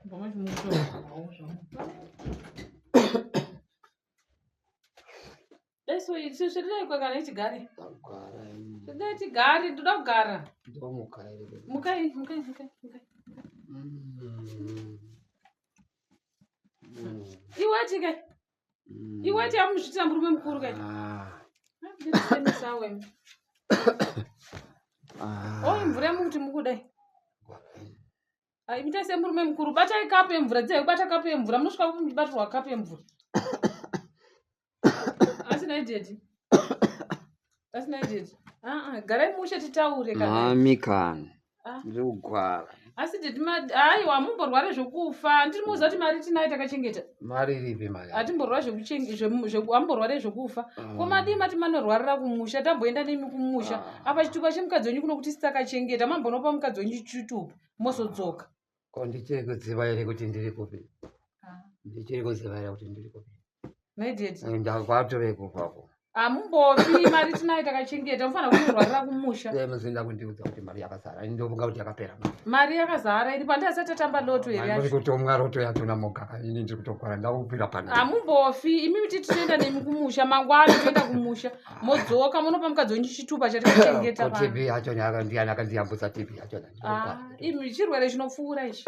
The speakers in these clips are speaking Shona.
Vamos muito. Isso aí, se você não é com tigare. Você tigare, tu dá gara. Mukai. Iwaje kai. Iwaje amushitsa mburume mukuru kai. Ndisemi sawe. Imvura muti mukudai. Imita mburume mukuru bata ikapu yemvura dzai bata kapu yemvura munosvika kubatwa kapu yemvura. Asina idedi. Garai mushe titaure kana. Mami kan. Ndikugwara. Asi aiwa mumborware zvokufa ndirimuza kuti mari tinayo takachengeta. Mari iripi mari? Atimborwara amborware zvokufa. Komadi mati manorwarira kumusha tamboenda nemi kumusha. Apa chitupa chemukadzi wenyu kuno kuti sitakachengeta mambonopa mukadzi wenyu chitupa mosodzoka. Ko ndichiri kudziva ere kuti ndiri kupi? Ndichiri kudziva ere kuti ndiri kupi? Naideti. Ndakwatove kupako. Mumbofi mari tinayo takachengeta mufana kunorwarira kumusha. Muzinda kundiudza kuti mari yakazara. Ndovunga kuti yakapera. Mari yakazara iri pandasati tatamba loto ere yacho. Ndiri kutomwa loto yacho namogaka. Ini ndiri kutogwara ndaupira pano. Mumbofi imi kuti tinoenda nemi kumusha mangwana toenda kumusha. Modzoka munopa mukadzi wenyu chitupa chatakachengeta pano. TV yacho ndiani akandiyambutsa TV yacho. Imi chirwere chinopfuura ichi.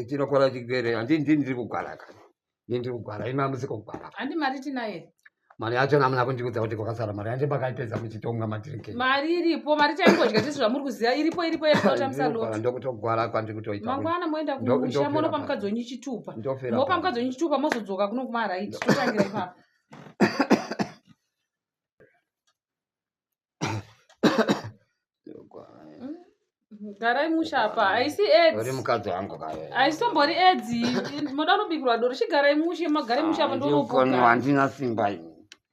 Chinokora chigere ndiri kugwara kana. Ndiri kugwara imi amusi kugwara. Handi mari tinayo. Mari yacho namuna kundiudza kuti kwakasara mari yanje pakaipedza muchitonga madhiringi. Mari iripo mari chaingodya tisi zvamuri kuziya iripo yekutamisa loto. Ndokutogwara kwandiri kutoita. Mangwana moenda kumusha monopa mukadzi wenyu chitupa. Mopa mukadzi wenyu chitupa mozodzoka kuno kumaraiti totangira ipapo. Garai musha apa aisi AIDS. Uri mukadzi wangu kare. Aisombori AIDS. Moda kunobikirwa doro chigarai musha magare musha apa ndoropoka. Ndiko handina simba ini.